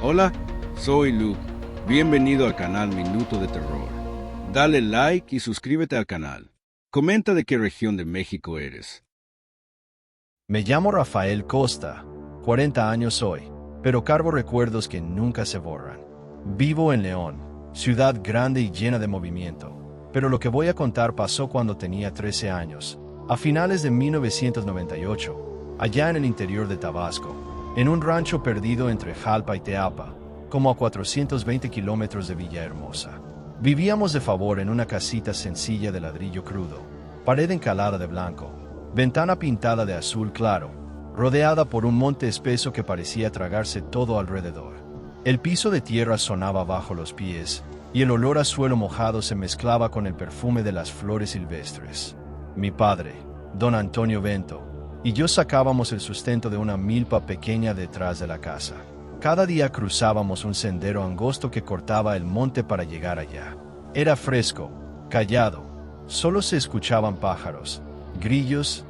Hola, soy Lu. Bienvenido al canal Minuto de Terror. Dale like y suscríbete al canal. Comenta de qué región de México eres. Me llamo Rafael Costa, 40 años hoy, pero cargo recuerdos que nunca se borran. Vivo en León, ciudad grande y llena de movimiento, pero lo que voy a contar pasó cuando tenía 13 años, a finales de 1998, allá en el interior de Tabasco, en un rancho perdido entre Jalpa y Teapa, como a 420 kilómetros de Villahermosa. Vivíamos de favor en una casita sencilla de ladrillo crudo, pared encalada de blanco, ventana pintada de azul claro, rodeada por un monte espeso que parecía tragarse todo alrededor. El piso de tierra sonaba bajo los pies, y el olor a suelo mojado se mezclaba con el perfume de las flores silvestres. Mi padre, don Antonio Bento, y yo sacábamos el sustento de una milpa pequeña detrás de la casa. Cada día cruzábamos un sendero angosto que cortaba el monte para llegar allá. Era fresco, callado, solo se escuchaban pájaros, grillos,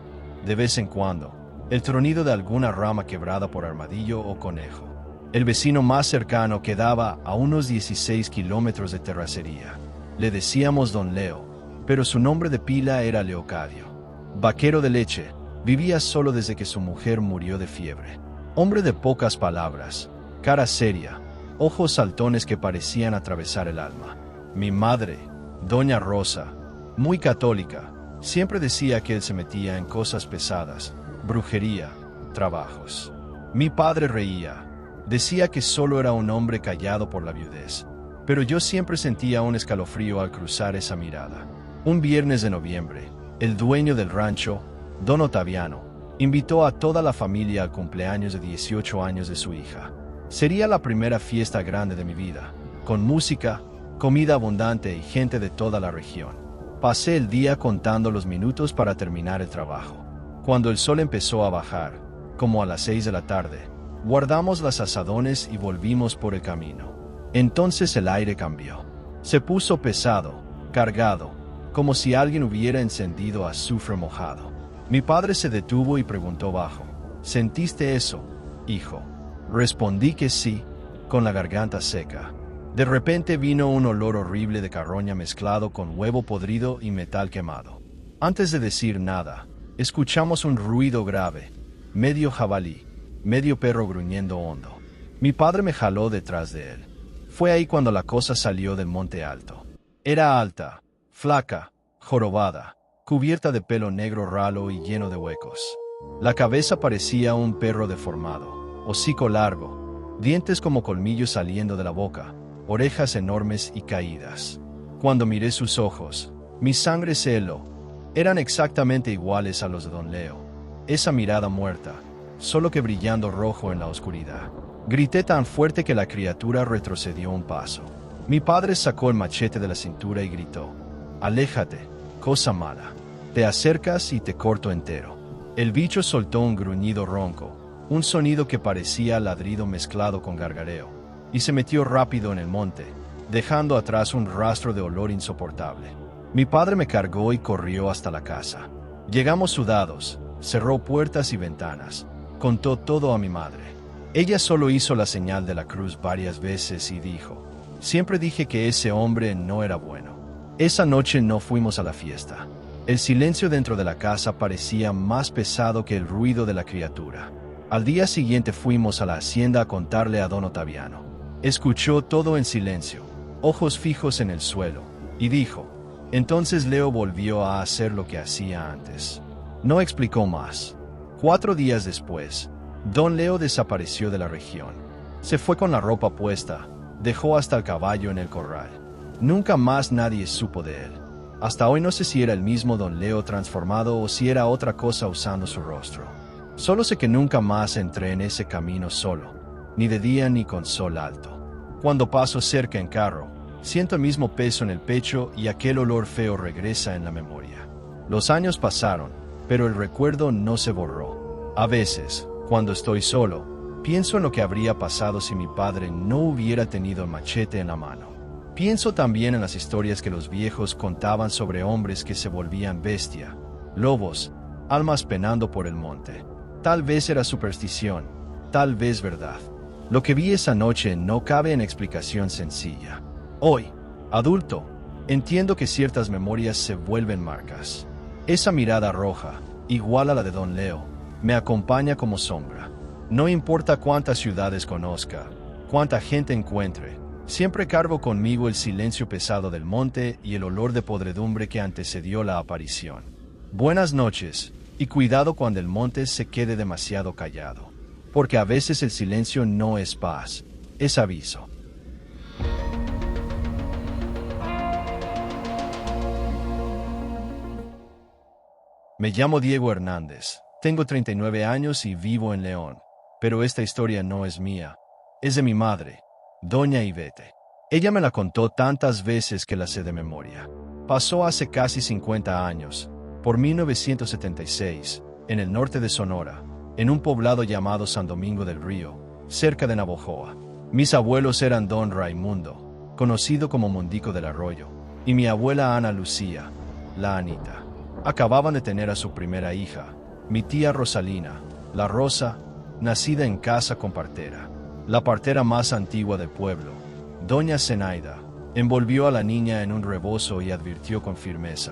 de vez en cuando, el tronido de alguna rama quebrada por armadillo o conejo. El vecino más cercano quedaba a unos 16 kilómetros de terracería. Le decíamos Don Leo, pero su nombre de pila era Leocadio. Vaquero de leche, vivía solo desde que su mujer murió de fiebre. Hombre de pocas palabras, cara seria, ojos saltones que parecían atravesar el alma. Mi madre, Doña Rosa, muy católica, siempre decía que él se metía en cosas pesadas, brujería, trabajos. Mi padre reía, decía que solo era un hombre callado por la viudez, pero yo siempre sentía un escalofrío al cruzar esa mirada. Un viernes de noviembre, el dueño del rancho, don Otaviano, invitó a toda la familia al cumpleaños de 18 años de su hija. Sería la primera fiesta grande de mi vida, con música, comida abundante y gente de toda la región. Pasé el día contando los minutos para terminar el trabajo. Cuando el sol empezó a bajar, como a las 6 de la tarde, guardamos las azadones y volvimos por el camino. Entonces el aire cambió. Se puso pesado, cargado, como si alguien hubiera encendido azufre mojado. Mi padre se detuvo y preguntó bajo: ¿Sentiste eso, hijo? Respondí que sí, con la garganta seca. De repente vino un olor horrible de carroña mezclado con huevo podrido y metal quemado. Antes de decir nada, escuchamos un ruido grave, medio jabalí, medio perro gruñendo hondo. Mi padre me jaló detrás de él. Fue ahí cuando la cosa salió del monte alto. Era alta, flaca, jorobada, cubierta de pelo negro ralo y lleno de huecos. La cabeza parecía un perro deformado, hocico largo, dientes como colmillos saliendo de la boca, orejas enormes y caídas. Cuando miré sus ojos, mi sangre se heló. Eran exactamente iguales a los de Don Leo. Esa mirada muerta, solo que brillando rojo en la oscuridad. Grité tan fuerte que la criatura retrocedió un paso. Mi padre sacó el machete de la cintura y gritó: «Aléjate, cosa mala. Te acercas y te corto entero». El bicho soltó un gruñido ronco, un sonido que parecía ladrido mezclado con gargareo, y se metió rápido en el monte, dejando atrás un rastro de olor insoportable. Mi padre me cargó y corrió hasta la casa. Llegamos sudados, cerró puertas y ventanas, contó todo a mi madre. Ella solo hizo la señal de la cruz varias veces y dijo: «Siempre dije que ese hombre no era bueno». Esa noche no fuimos a la fiesta. El silencio dentro de la casa parecía más pesado que el ruido de la criatura. Al día siguiente fuimos a la hacienda a contarle a don Otaviano. Escuchó todo en silencio, ojos fijos en el suelo, y dijo: «Entonces Leo volvió a hacer lo que hacía antes». No explicó más. 4 días después, don Leo desapareció de la región. Se fue con la ropa puesta, dejó hasta el caballo en el corral. Nunca más nadie supo de él. Hasta hoy no sé si era el mismo don Leo transformado o si era otra cosa usando su rostro. Solo sé que nunca más entré en ese camino solo, ni de día ni con sol alto. Cuando paso cerca en carro, siento el mismo peso en el pecho y aquel olor feo regresa en la memoria. Los años pasaron, pero el recuerdo no se borró. A veces, cuando estoy solo, pienso en lo que habría pasado si mi padre no hubiera tenido el machete en la mano. Pienso también en las historias que los viejos contaban sobre hombres que se volvían bestia, lobos, almas penando por el monte. Tal vez era superstición, tal vez verdad. Lo que vi esa noche no cabe en explicación sencilla. Hoy, adulto, entiendo que ciertas memorias se vuelven marcas. Esa mirada roja, igual a la de Don Leo, me acompaña como sombra. No importa cuántas ciudades conozca, cuánta gente encuentre, siempre cargo conmigo el silencio pesado del monte y el olor de podredumbre que antecedió la aparición. Buenas noches, y cuidado cuando el monte se quede demasiado callado, porque a veces el silencio no es paz, es aviso. Me llamo Diego Hernández, tengo 39 años y vivo en León, pero esta historia no es mía, es de mi madre, Doña Ivete. Ella me la contó tantas veces que la sé de memoria. Pasó hace casi 50 años, por 1976, en el norte de Sonora, en un poblado llamado San Domingo del Río, cerca de Navojoa. Mis abuelos eran don Raimundo, conocido como Mondico del Arroyo, y mi abuela Ana Lucía, la Anita. Acababan de tener a su primera hija, mi tía Rosalina, la Rosa, nacida en casa con partera. La partera más antigua del pueblo, Doña Zenaida, envolvió a la niña en un rebozo y advirtió con firmeza: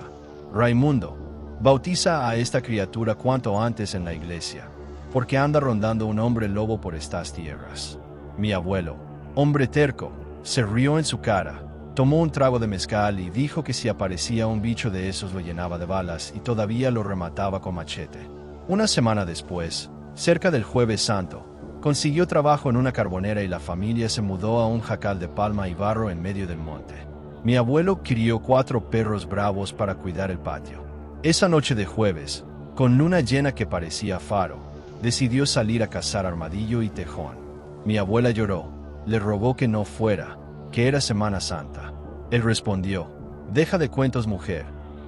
Raimundo, bautiza a esta criatura cuanto antes en la iglesia, porque anda rondando un hombre lobo por estas tierras. Mi abuelo, hombre terco, se rió en su cara, tomó un trago de mezcal y dijo que si aparecía un bicho de esos lo llenaba de balas y todavía lo remataba con machete. Una semana después, cerca del Jueves Santo, consiguió trabajo en una carbonera y la familia se mudó a un jacal de palma y barro en medio del monte. Mi abuelo crió 4 perros bravos para cuidar el patio. Esa noche de jueves, con luna llena que parecía faro, decidió salir a cazar armadillo y tejón. Mi abuela lloró, le rogó que no fuera, que era Semana Santa. Él respondió: deja de cuentos, mujer,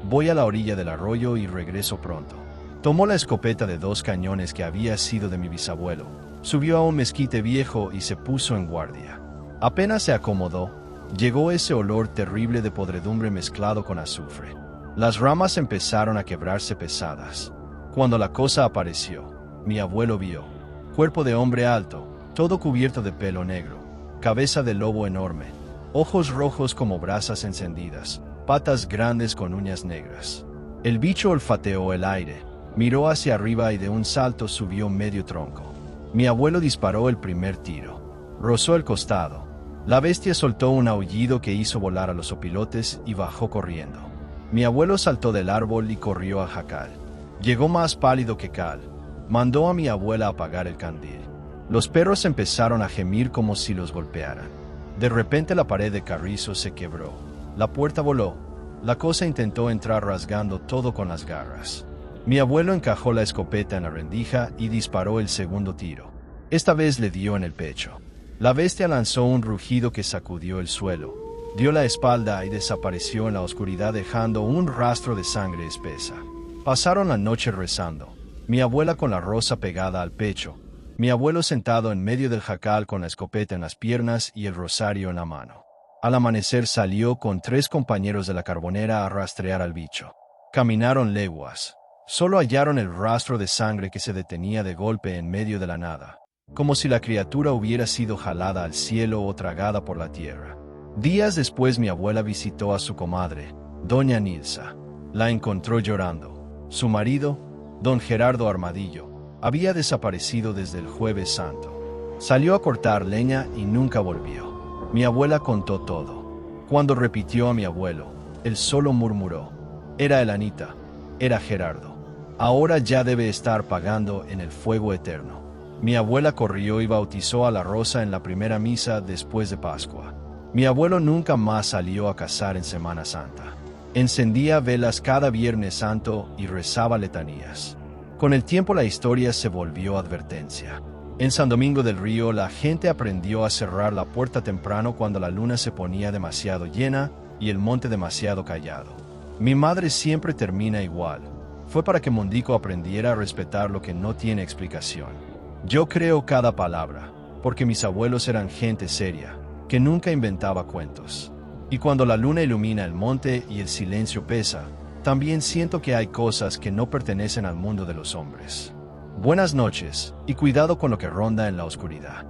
voy a la orilla del arroyo y regreso pronto. Tomó la escopeta de 2 cañones que había sido de mi bisabuelo, subió a un mezquite viejo y se puso en guardia. Apenas se acomodó, llegó ese olor terrible de podredumbre mezclado con azufre. Las ramas empezaron a quebrarse pesadas. Cuando la cosa apareció, mi abuelo vio: cuerpo de hombre alto, todo cubierto de pelo negro, cabeza de lobo enorme, ojos rojos como brasas encendidas, patas grandes con uñas negras. El bicho olfateó el aire, miró hacia arriba y de un salto subió medio tronco. Mi abuelo disparó el primer tiro. Rozó el costado. La bestia soltó un aullido que hizo volar a los opilotes y bajó corriendo. Mi abuelo saltó del árbol y corrió al jacal. Llegó más pálido que cal. Mandó a mi abuela apagar el candil. Los perros empezaron a gemir como si los golpearan. De repente la pared de carrizo se quebró. La puerta voló. La cosa intentó entrar rasgando todo con las garras. Mi abuelo encajó la escopeta en la rendija y disparó el segundo tiro. Esta vez le dio en el pecho. La bestia lanzó un rugido que sacudió el suelo, dio la espalda y desapareció en la oscuridad dejando un rastro de sangre espesa. Pasaron la noche rezando. Mi abuela con la Rosa pegada al pecho, mi abuelo sentado en medio del jacal con la escopeta en las piernas y el rosario en la mano. Al amanecer salió con 3 compañeros de la carbonera a rastrear al bicho. Caminaron leguas. Solo hallaron el rastro de sangre que se detenía de golpe en medio de la nada, como si la criatura hubiera sido jalada al cielo o tragada por la tierra. Días después mi abuela visitó a su comadre, doña Nilsa. La encontró llorando. Su marido, don Gerardo Armadillo, había desaparecido desde el Jueves Santo. Salió a cortar leña y nunca volvió. Mi abuela contó todo. Cuando repitió a mi abuelo, él solo murmuró: era el Anita, era Gerardo. Ahora ya debe estar pagando en el fuego eterno. Mi abuela corrió y bautizó a la Rosa en la primera misa después de Pascua. Mi abuelo nunca más salió a cazar en Semana Santa. Encendía velas cada Viernes Santo y rezaba letanías. Con el tiempo la historia se volvió advertencia. En San Domingo del Río la gente aprendió a cerrar la puerta temprano cuando la luna se ponía demasiado llena y el monte demasiado callado. Mi madre siempre termina igual. Fue para que Mondico aprendiera a respetar lo que no tiene explicación. Yo creo cada palabra, porque mis abuelos eran gente seria, que nunca inventaba cuentos. Y cuando la luna ilumina el monte y el silencio pesa, también siento que hay cosas que no pertenecen al mundo de los hombres. Buenas noches, y cuidado con lo que ronda en la oscuridad.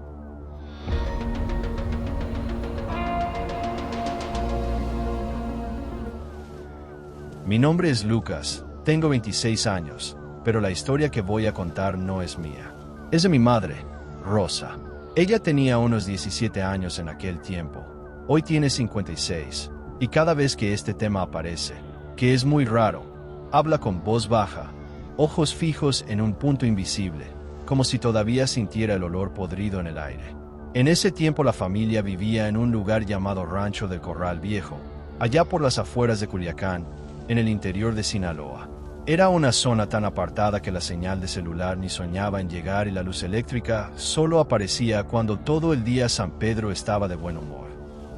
Mi nombre es Lucas, tengo 26 años, pero la historia que voy a contar no es mía. Es de mi madre, Rosa. Ella tenía unos 17 años en aquel tiempo. Hoy tiene 56, y cada vez que este tema aparece, que es muy raro, habla con voz baja, ojos fijos en un punto invisible, como si todavía sintiera el olor podrido en el aire. En ese tiempo la familia vivía en un lugar llamado Rancho del Corral Viejo, allá por las afueras de Culiacán, en el interior de Sinaloa. Era una zona tan apartada que la señal de celular ni soñaba en llegar y la luz eléctrica solo aparecía cuando todo el día San Pedro estaba de buen humor.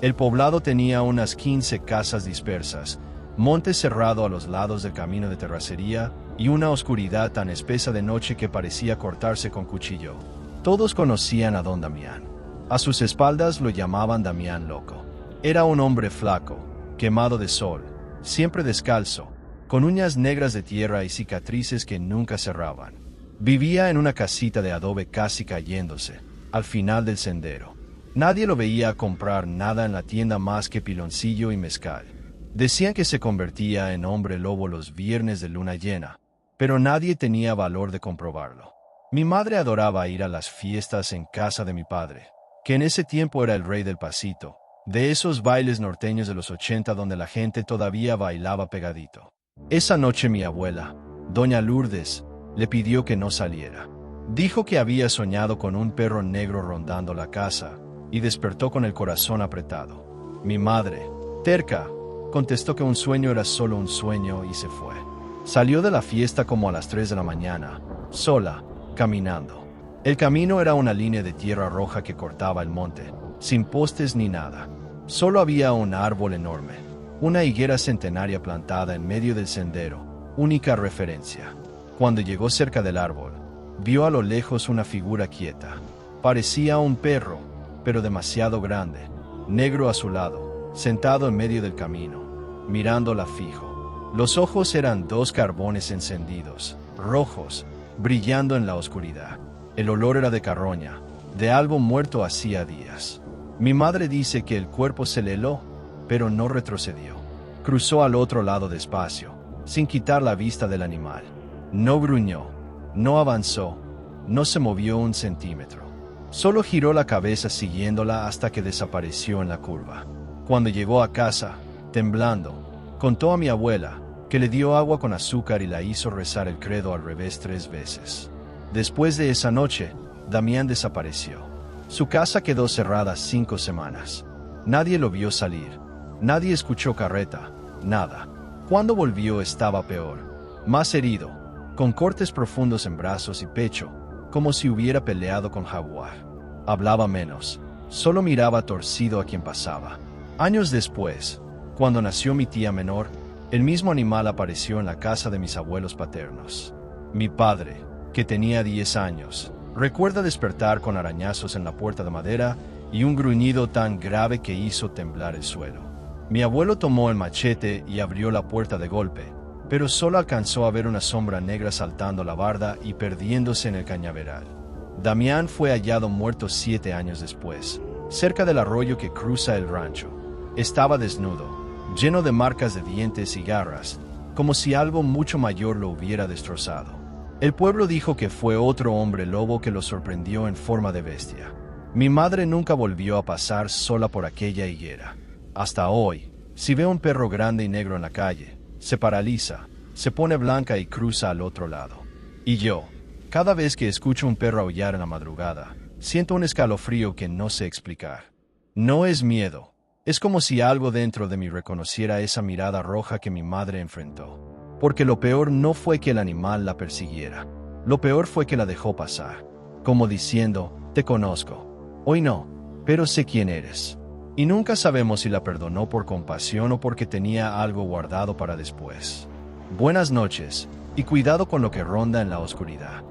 El poblado tenía unas 15 casas dispersas, monte cerrado a los lados del camino de terracería y una oscuridad tan espesa de noche que parecía cortarse con cuchillo. Todos conocían a don Damián. A sus espaldas lo llamaban Damián Loco. Era un hombre flaco, quemado de sol, siempre descalzo, con uñas negras de tierra y cicatrices que nunca cerraban. Vivía en una casita de adobe casi cayéndose, al final del sendero. Nadie lo veía comprar nada en la tienda más que piloncillo y mezcal. Decían que se convertía en hombre lobo los viernes de luna llena, pero nadie tenía valor de comprobarlo. Mi madre adoraba ir a las fiestas en casa de mi padre, que en ese tiempo era el rey del pasito, de esos bailes norteños de los 80 donde la gente todavía bailaba pegadito. Esa noche mi abuela, doña Lourdes, le pidió que no saliera. Dijo que había soñado con un perro negro rondando la casa y despertó con el corazón apretado. Mi madre, terca, contestó que un sueño era solo un sueño y se fue. Salió de la fiesta como a las 3 de la mañana, sola, caminando. El camino era una línea de tierra roja que cortaba el monte, sin postes ni nada. Solo había un árbol enorme, una higuera centenaria plantada en medio del sendero, única referencia. Cuando llegó cerca del árbol, vio a lo lejos una figura quieta. Parecía un perro, pero demasiado grande, negro a su lado, sentado en medio del camino, mirándola fijo. Los ojos eran dos carbones encendidos, rojos, brillando en la oscuridad. El olor era de carroña, de algo muerto hacía días. Mi madre dice que el cuerpo se le heló, pero no retrocedió. Cruzó al otro lado despacio, sin quitar la vista del animal. No gruñó, no avanzó, no se movió un centímetro. Solo giró la cabeza siguiéndola hasta que desapareció en la curva. Cuando llegó a casa, temblando, contó a mi abuela que le dio agua con azúcar y la hizo rezar el credo al revés 3 veces. Después de esa noche, Damián desapareció. Su casa quedó cerrada 5 semanas. Nadie lo vio salir. Nadie escuchó carreta. Nada. Cuando volvió estaba peor. Más herido, con cortes profundos en brazos y pecho, como si hubiera peleado con jaguar. Hablaba menos. Solo miraba torcido a quien pasaba. Años después, cuando nació mi tía menor, el mismo animal apareció en la casa de mis abuelos paternos. Mi padre, que tenía 10 años, recuerda despertar con arañazos en la puerta de madera y un gruñido tan grave que hizo temblar el suelo. Mi abuelo tomó el machete y abrió la puerta de golpe, pero solo alcanzó a ver una sombra negra saltando la barda y perdiéndose en el cañaveral. Damián fue hallado muerto 7 años después, cerca del arroyo que cruza el rancho. Estaba desnudo, lleno de marcas de dientes y garras, como si algo mucho mayor lo hubiera destrozado. El pueblo dijo que fue otro hombre lobo que lo sorprendió en forma de bestia. Mi madre nunca volvió a pasar sola por aquella higuera. Hasta hoy, si ve un perro grande y negro en la calle, se paraliza, se pone blanca y cruza al otro lado. Y yo, cada vez que escucho un perro aullar en la madrugada, siento un escalofrío que no sé explicar. No es miedo, es como si algo dentro de mí reconociera esa mirada roja que mi madre enfrentó. Porque lo peor no fue que el animal la persiguiera. Lo peor fue que la dejó pasar, como diciendo, te conozco. Hoy no, pero sé quién eres. Y nunca sabemos si la perdonó por compasión o porque tenía algo guardado para después. Buenas noches, y cuidado con lo que ronda en la oscuridad.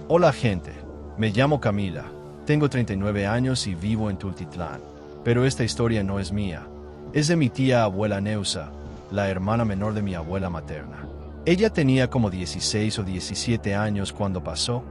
Hola gente, me llamo Camila. Tengo 39 años y vivo en Tultitlán, pero esta historia no es mía, es de mi tía abuela Neusa, la hermana menor de mi abuela materna. Ella tenía como 16 o 17 años cuando pasó,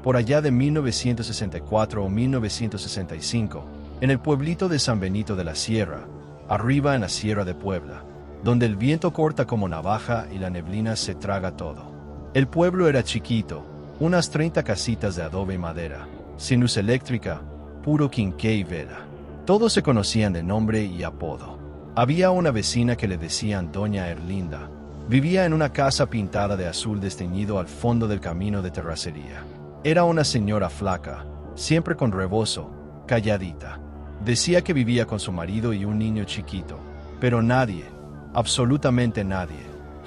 por allá de 1964 o 1965, en el pueblito de San Benito de la Sierra, arriba en la Sierra de Puebla, donde el viento corta como navaja y la neblina se traga todo. El pueblo era chiquito, unas 30 casitas de adobe y madera, sin luz eléctrica, puro quinqué y vela. Todos se conocían de nombre y apodo. Había una vecina que le decían Doña Erlinda. Vivía en una casa pintada de azul desteñido al fondo del camino de terracería. Era una señora flaca, siempre con rebozo, calladita. Decía que vivía con su marido y un niño chiquito, pero nadie, absolutamente nadie,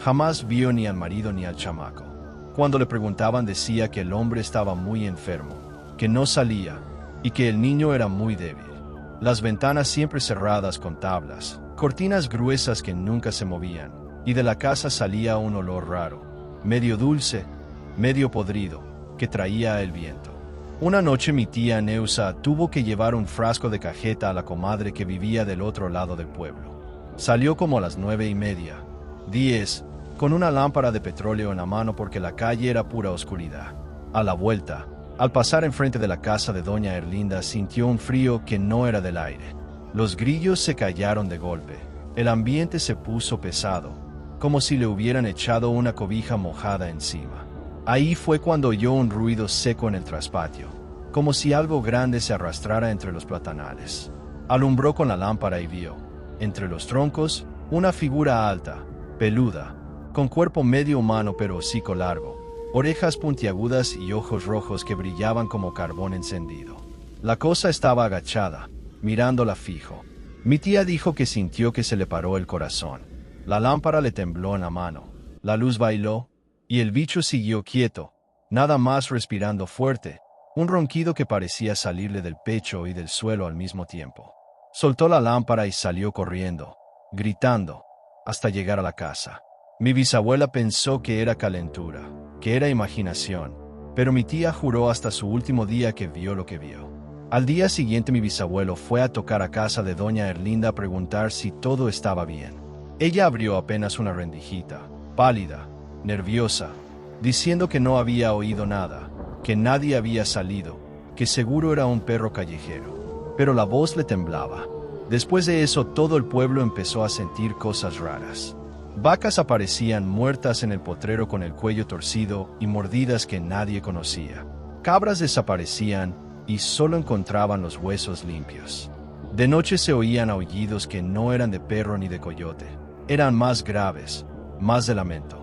jamás vio ni al marido ni al chamaco. Cuando le preguntaban decía que el hombre estaba muy enfermo, que no salía y que el niño era muy débil. Las ventanas siempre cerradas con tablas, cortinas gruesas que nunca se movían, y de la casa salía un olor raro, medio dulce, medio podrido, que traía el viento. Una noche mi tía Neusa tuvo que llevar un frasco de cajeta a la comadre que vivía del otro lado del pueblo. Salió como a las 9:30, 10, con una lámpara de petróleo en la mano porque la calle era pura oscuridad. A la vuelta, al pasar enfrente de la casa de Doña Erlinda, sintió un frío que no era del aire. Los grillos se callaron de golpe. El ambiente se puso pesado, como si le hubieran echado una cobija mojada encima. Ahí fue cuando oyó un ruido seco en el traspatio, como si algo grande se arrastrara entre los platanales. Alumbró con la lámpara y vio, entre los troncos, una figura alta, peluda, con cuerpo medio humano pero hocico largo, orejas puntiagudas y ojos rojos que brillaban como carbón encendido. La cosa estaba agachada, mirándola fijo. Mi tía dijo que sintió que se le paró el corazón. La lámpara le tembló en la mano, la luz bailó, y el bicho siguió quieto, nada más respirando fuerte, un ronquido que parecía salirle del pecho y del suelo al mismo tiempo. Soltó la lámpara y salió corriendo, gritando, hasta llegar a la casa. Mi bisabuela pensó que era calentura, que era imaginación, pero mi tía juró hasta su último día que vio lo que vio. Al día siguiente mi bisabuelo fue a tocar a casa de Doña Erlinda a preguntar si todo estaba bien. Ella abrió apenas una rendijita, pálida, nerviosa, diciendo que no había oído nada, que nadie había salido, que seguro era un perro callejero. Pero la voz le temblaba. Después de eso todo el pueblo empezó a sentir cosas raras. Vacas aparecían muertas en el potrero con el cuello torcido y mordidas que nadie conocía. Cabras desaparecían y solo encontraban los huesos limpios. De noche se oían aullidos que no eran de perro ni de coyote. Eran más graves, más de lamento.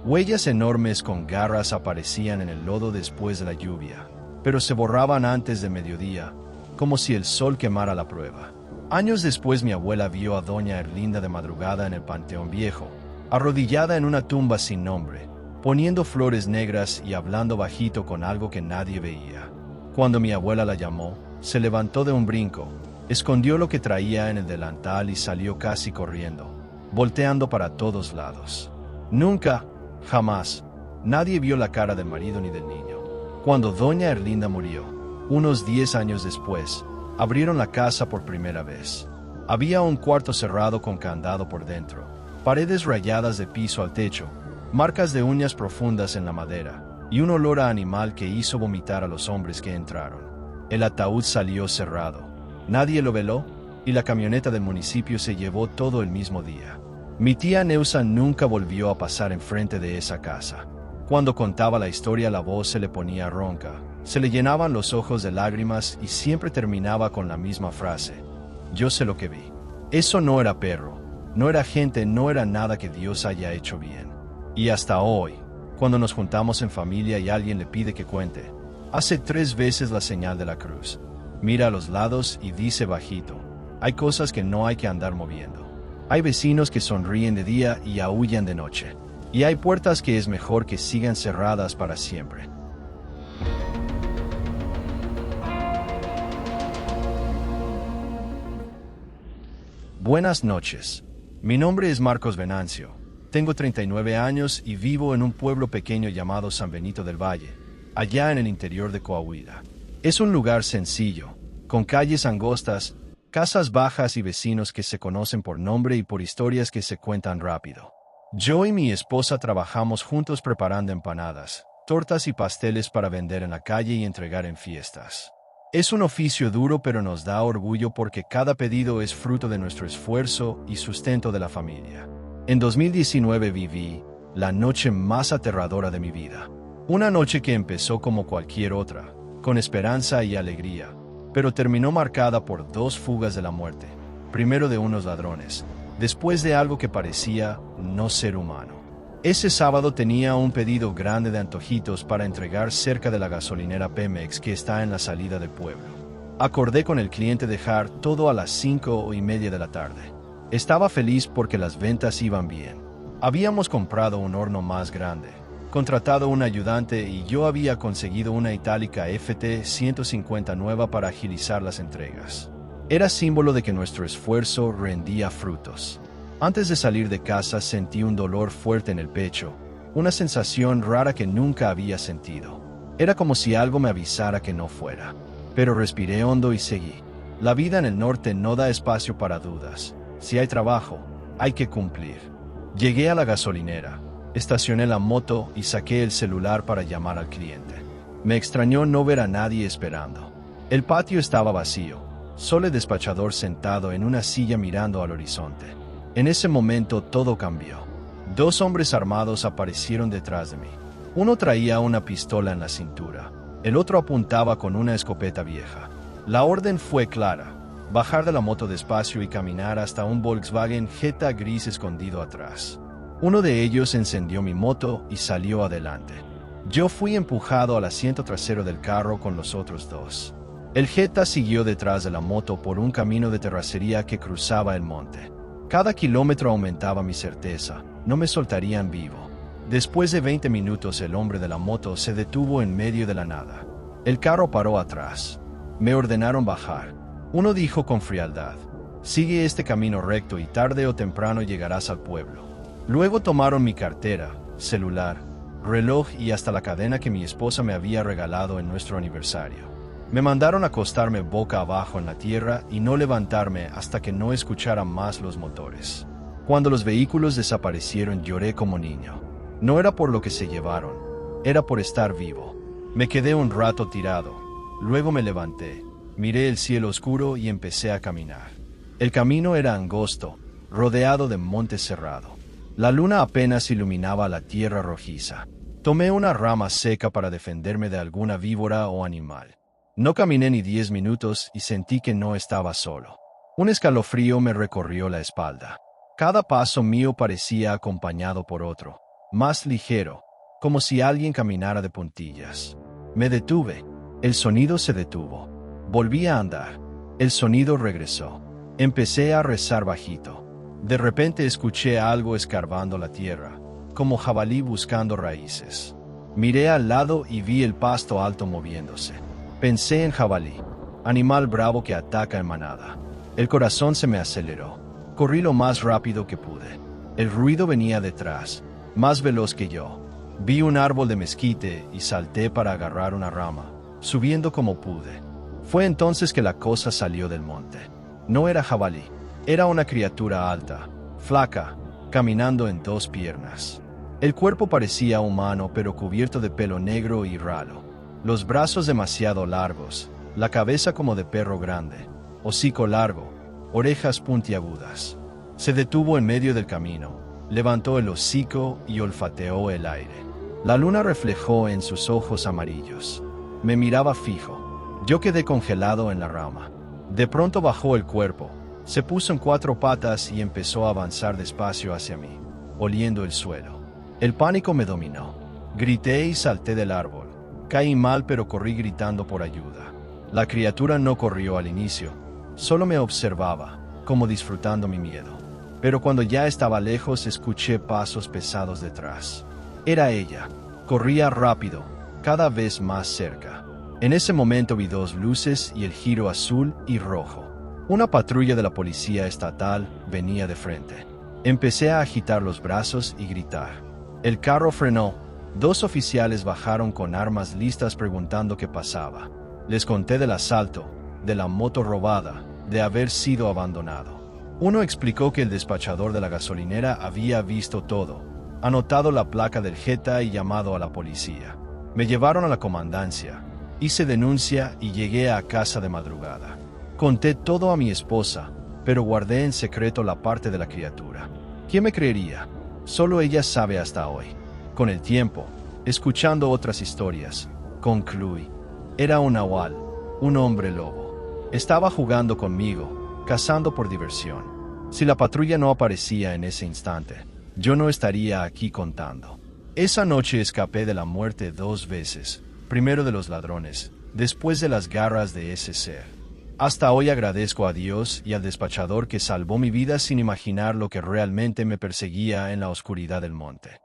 Huellas enormes con garras aparecían en el lodo después de la lluvia, pero se borraban antes de mediodía, como si el sol quemara la prueba. Años después mi abuela vio a Doña Erlinda de madrugada en el Panteón Viejo, arrodillada en una tumba sin nombre, poniendo flores negras y hablando bajito con algo que nadie veía. Cuando mi abuela la llamó, se levantó de un brinco, escondió lo que traía en el delantal y salió casi corriendo, volteando para todos lados. Nunca, jamás, nadie vio la cara del marido ni del niño. Cuando Doña Erlinda murió, unos 10 años después, abrieron la casa por primera vez. Había un cuarto cerrado con candado por dentro, paredes rayadas de piso al techo, marcas de uñas profundas en la madera, y un olor a animal que hizo vomitar a los hombres que entraron. El ataúd salió cerrado. Nadie lo veló, y la camioneta del municipio se llevó todo el mismo día. Mi tía Neusa nunca volvió a pasar enfrente de esa casa. Cuando contaba la historia la voz se le ponía ronca, se le llenaban los ojos de lágrimas y siempre terminaba con la misma frase: yo sé lo que vi. Eso no era perro, no era gente, no era nada que Dios haya hecho bien. Y hasta hoy, cuando nos juntamos en familia y alguien le pide que cuente, hace 3 veces la señal de la cruz. Mira a los lados y dice bajito: hay cosas que no hay que andar moviendo. Hay vecinos que sonríen de día y aúllan de noche. Y hay puertas que es mejor que sigan cerradas para siempre. Buenas noches. Mi nombre es Marcos Venancio. Tengo 39 años y vivo en un pueblo pequeño llamado San Benito del Valle, allá en el interior de Coahuila. Es un lugar sencillo, con calles angostas, casas bajas y vecinos que se conocen por nombre y por historias que se cuentan rápido. Yo y mi esposa trabajamos juntos preparando empanadas, tortas y pasteles para vender en la calle y entregar en fiestas. Es un oficio duro, pero nos da orgullo porque cada pedido es fruto de nuestro esfuerzo y sustento de la familia. En 2019 viví la noche más aterradora de mi vida. Una noche que empezó como cualquier otra, con esperanza y alegría, pero terminó marcada por 2 fugas de la muerte. Primero de unos ladrones, después de algo que parecía no ser humano. Ese sábado tenía un pedido grande de antojitos para entregar cerca de la gasolinera Pemex que está en la salida del pueblo. Acordé con el cliente dejar todo a las 5:30 de la tarde. Estaba feliz porque las ventas iban bien. Habíamos comprado un horno más grande, contratado un ayudante y yo había conseguido una itálica FT150 nueva para agilizar las entregas. Era símbolo de que nuestro esfuerzo rendía frutos. Antes de salir de casa sentí un dolor fuerte en el pecho, una sensación rara que nunca había sentido. Era como si algo me avisara que no fuera. Pero respiré hondo y seguí. La vida en el norte no da espacio para dudas. Si hay trabajo, hay que cumplir. Llegué a la gasolinera, estacioné la moto y saqué el celular para llamar al cliente. Me extrañó no ver a nadie esperando. El patio estaba vacío, solo el despachador sentado en una silla mirando al horizonte. En ese momento todo cambió. 2 hombres armados aparecieron detrás de mí. Uno traía una pistola en la cintura, el otro apuntaba con una escopeta vieja. La orden fue clara: bajar de la moto despacio y caminar hasta un Volkswagen Jetta gris escondido atrás. Uno de ellos encendió mi moto y salió adelante. Yo fui empujado al asiento trasero del carro con los otros 2. El Jetta siguió detrás de la moto por un camino de terracería que cruzaba el monte. Cada kilómetro aumentaba mi certeza: no me soltarían vivo. Después de 20 minutos el hombre de la moto se detuvo en medio de la nada. El carro paró atrás. Me ordenaron bajar. Uno dijo con frialdad: sigue este camino recto y tarde o temprano llegarás al pueblo. Luego tomaron mi cartera, celular, reloj y hasta la cadena que mi esposa me había regalado en nuestro aniversario. Me mandaron acostarme boca abajo en la tierra y no levantarme hasta que no escuchara más los motores. Cuando los vehículos desaparecieron lloré como niño. No era por lo que se llevaron, era por estar vivo. Me quedé un rato tirado, luego me levanté, miré el cielo oscuro y empecé a caminar. El camino era angosto, rodeado de monte cerrado. La luna apenas iluminaba la tierra rojiza. Tomé una rama seca para defenderme de alguna víbora o animal. No caminé ni 10 minutos y sentí que no estaba solo. Un escalofrío me recorrió la espalda. Cada paso mío parecía acompañado por otro, más ligero, como si alguien caminara de puntillas. Me detuve. El sonido se detuvo. Volví a andar. El sonido regresó. Empecé a rezar bajito. De repente escuché algo escarbando la tierra, como jabalí buscando raíces. Miré al lado y vi el pasto alto moviéndose. Pensé en jabalí, animal bravo que ataca en manada. El corazón se me aceleró. Corrí lo más rápido que pude. El ruido venía detrás, más veloz que yo. Vi un árbol de mezquite y salté para agarrar una rama, subiendo como pude. Fue entonces que la cosa salió del monte. No era jabalí, era una criatura alta, flaca, caminando en 2 piernas. El cuerpo parecía humano pero cubierto de pelo negro y ralo. Los brazos demasiado largos, la cabeza como de perro grande, hocico largo, orejas puntiagudas. Se detuvo en medio del camino, levantó el hocico y olfateó el aire. La luna reflejó en sus ojos amarillos. Me miraba fijo. Yo quedé congelado en la rama. De pronto bajó el cuerpo, se puso en 4 patas y empezó a avanzar despacio hacia mí, oliendo el suelo. El pánico me dominó. Grité y salté del árbol. Caí mal pero corrí gritando por ayuda. La criatura no corrió al inicio, solo me observaba, como disfrutando mi miedo. Pero cuando ya estaba lejos escuché pasos pesados detrás. Era ella. Corría rápido, cada vez más cerca. En ese momento vi 2 luces y el giro azul y rojo. Una patrulla de la policía estatal venía de frente. Empecé a agitar los brazos y gritar. El carro frenó. 2 oficiales bajaron con armas listas preguntando qué pasaba. Les conté del asalto, de la moto robada, de haber sido abandonado. Uno explicó que el despachador de la gasolinera había visto todo, anotado la placa del Jetta y llamado a la policía. Me llevaron a la comandancia, hice denuncia y llegué a casa de madrugada. Conté todo a mi esposa, pero guardé en secreto la parte de la criatura. ¿Quién me creería? Solo ella sabe hasta hoy. Con el tiempo, escuchando otras historias, concluí. Era un nahual, un hombre lobo. Estaba jugando conmigo, cazando por diversión. Si la patrulla no aparecía en ese instante, yo no estaría aquí contando. Esa noche escapé de la muerte 2 veces, primero de los ladrones, después de las garras de ese ser. Hasta hoy agradezco a Dios y al despachador que salvó mi vida sin imaginar lo que realmente me perseguía en la oscuridad del monte.